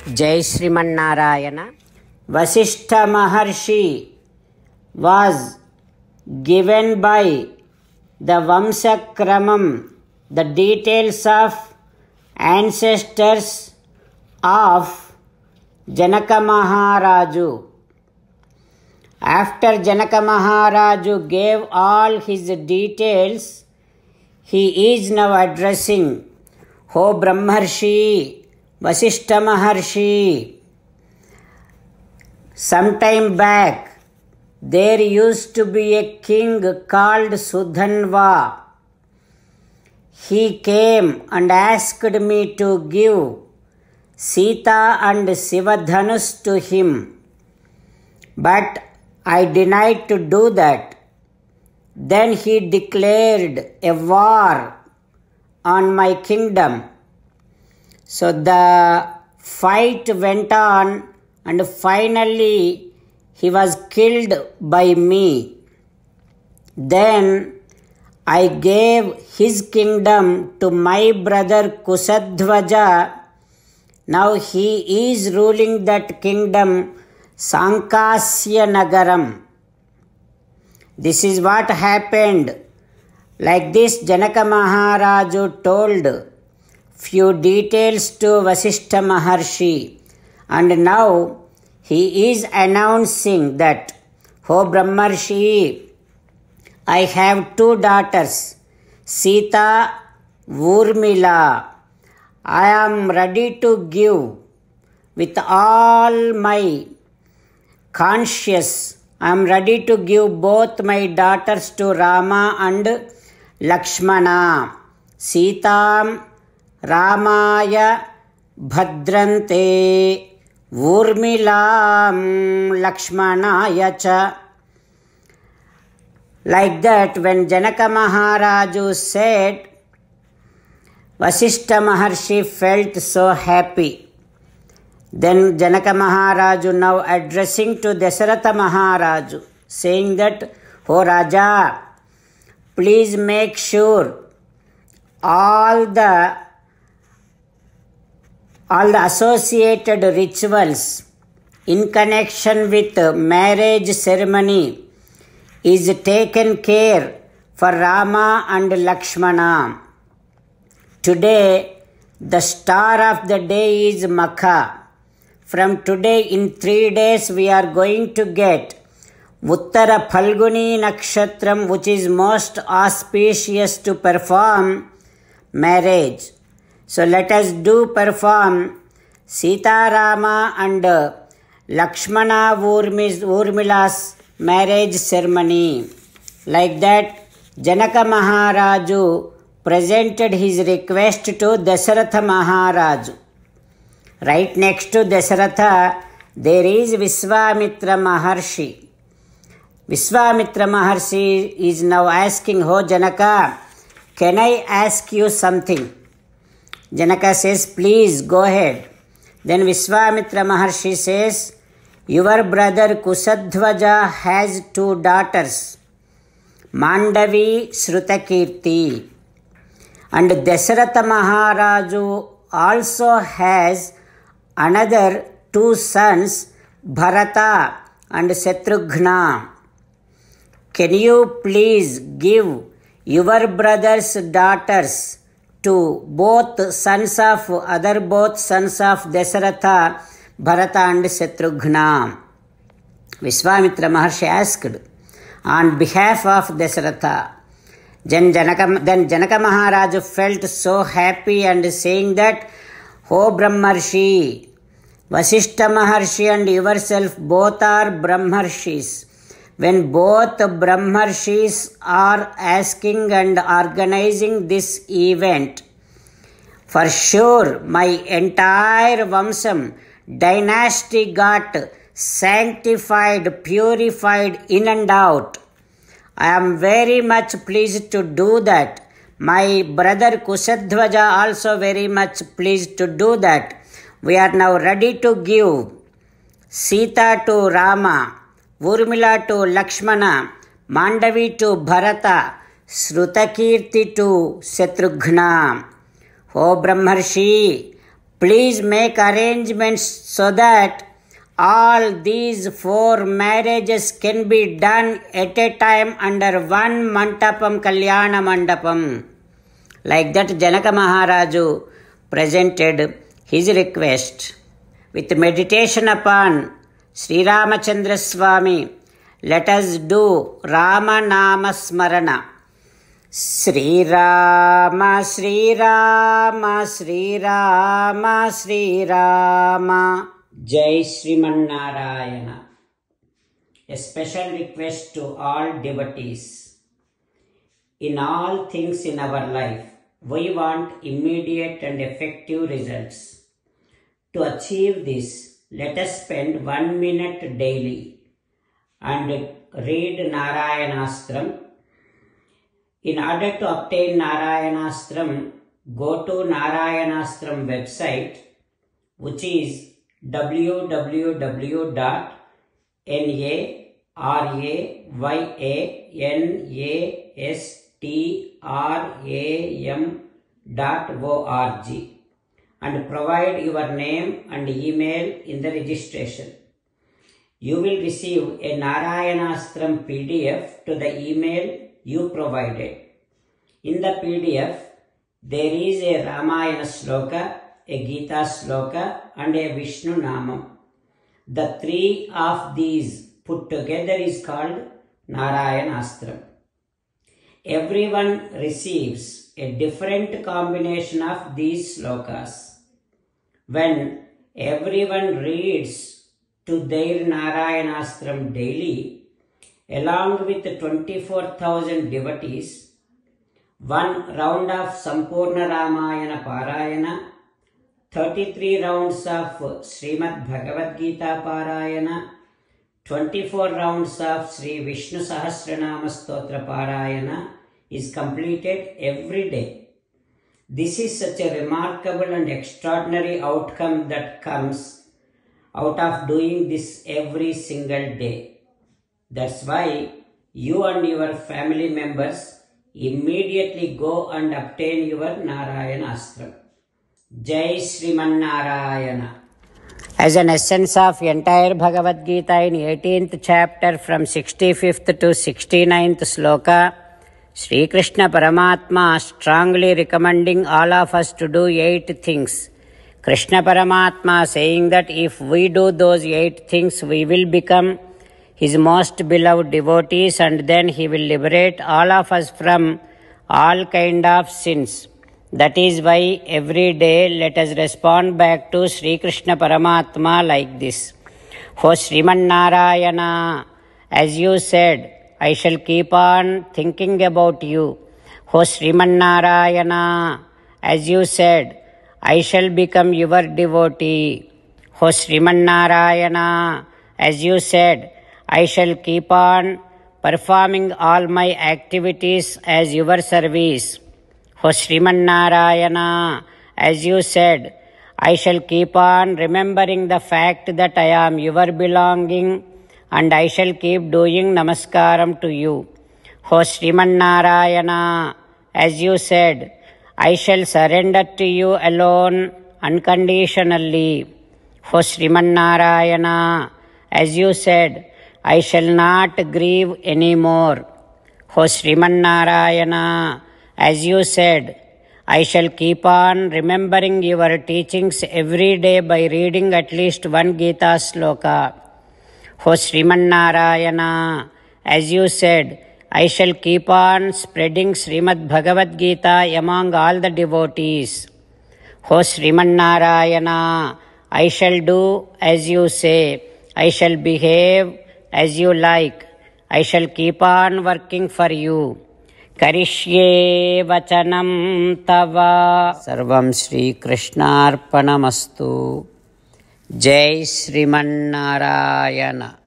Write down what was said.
Jai Sriman Vasishtha Maharshi was given by the Vamsakramam, the details of ancestors of Janaka Maharaju. After Janaka Maharaju gave all his details, he is now addressing, "Ho Brahmarshi, Vasishtha Maharshi, sometime back there used to be a king called Sudhanva. He came and asked me to give Sita and Sivadhanus to him, but I denied to do that. Then he declared a war on my kingdom. So the fight went on and finally he was killed by me. Then I gave his kingdom to my brother Kusadhvaja. Now he is ruling that kingdom, Sankasya Nagaram." This is what happened. Like this, Janaka Maharaju told few details to Vasishtha Maharshi, and now he is announcing that, "Oh Brahmarshi, I have two daughters, Sita, Urmila. I am ready to give with all my conscience. I am ready to give both my daughters to Rama and Lakshmana. Sitam Ramaya Bhadranthe Urmilam Lakshmanaya cha." Like that, when Janaka Maharaju said, Vasishtha Maharshi felt so happy. Then Janaka Maharaju now addressing to Dasaratha Maharaju, saying that, "Oh Raja, please make sure all the associated rituals in connection with marriage ceremony is taken care for Rama and Lakshmana. Today, the star of the day is Makha. From today, in 3 days, we are going to get Uttara Phalguni Nakshatram, which is most auspicious to perform marriage. So let us perform Sita Rama and Lakshmana Urmila's marriage ceremony." Like that, Janaka Maharaju presented his request to Dasaratha Maharaju. Right next to Dasaratha, there is Vishwamitra Maharshi. Vishwamitra Maharshi is now asking, "Oh Janaka, can I ask you something?" Janaka says, "Please go ahead." Then Vishwamitra Maharshi says, "Your brother Kusadhvaja has 2 daughters, Mandavi, Shrutakirti. And Dasaratha Maharaju also has another 2 sons, Bharata and Shatrughna. Can you please give your brother's daughters to both sons of Dasaratha, Bharata and Shatrughna?" Vishwamitra Maharshi asked on behalf of Dasaratha. Then Janaka Maharaju felt so happy and saying that, "Oh Brahmarshi, Vasishtha Maharshi and yourself both are Brahmarshis. When both Brahmarshis are asking and organizing this event, for sure my entire Vamsam dynasty got sanctified, purified in and out. I am very much pleased to do that. My brother Kusadhvaja also very much pleased to do that. We are now ready to give Sita to Rama, Urmila to Lakshmana, Mandavi to Bharata, Shrutakirti to Shatrughna. O Brahmarshi, Please make arrangements so that all these 4 marriages can be done at a time under one Mantapam, Kalyana Mandapam. Like that, Janaka Maharaju presented his request. With meditation upon Sri Ramachandra Swami, let us do Rama Nama Smarana. Sri Rama, Sri Rama, Sri Rama, Sri Rama. Jai Srimannarayana. A special request to all devotees. In all things in our life, we want immediate and effective results. To achieve this, let us spend 1 minute daily and read Narayanastram. In order to obtain Narayanastram, go to Narayanastram website, which is www.narayanastram.org and provide your name and email in the registration. You will receive a Narayanastram PDF to the email you provided. In the PDF, there is a Ramayana Sloka, a Gita Sloka and a Vishnu Namam. The 3 of these put together is called Narayanastram. Everyone receives a different combination of these slokas. When everyone reads to their Narayanastram daily, along with 24,000 devotees, 1 round of Sampurna Ramayana Parayana, 33 rounds of Srimad Bhagavad Gita Parayana, 24 rounds of Sri Vishnu Sahasranama Stotra Parayana is completed every day. This is such a remarkable and extraordinary outcome that comes out of doing this every single day. That's why you and your family members immediately go and obtain your Narayanastram. Jai Srimannarayana. As an essence of entire Bhagavad Gita in 18th chapter from 65th to 69th sloka, Sri Krishna Paramatma strongly recommending all of us to do 8 things. Krishna Paramatma saying that if we do those 8 things, we will become his most beloved devotees and then he will liberate all of us from all kind of sins. That is why every day let us respond back to Sri Krishna Paramatma like this. O Srimannarayana, as you said, I shall keep on thinking about you. O Srimannarayana, as you said, I shall become your devotee. O Srimannarayana, as you said, I shall keep on performing all my activities as your service. O Srimannarayana, as you said, I shall keep on remembering the fact that I am your belonging and I shall keep doing namaskaram to you. O Srimannarayana, as you said, I shall surrender to you alone unconditionally. O Srimannarayana, as you said, I shall not grieve anymore. O Srimannarayana, as you said, I shall keep on remembering your teachings every day by reading at least 1 Gita sloka. O Srimannarayana, as you said, I shall keep on spreading Srimad Bhagavad Gita among all the devotees. O Srimannarayana, I shall do as you say. I shall behave as you like. I shall keep on working for you. Karishye vachanam tava. Sarvam Shri Krishnarpanamastu. Jai Srimannarayana.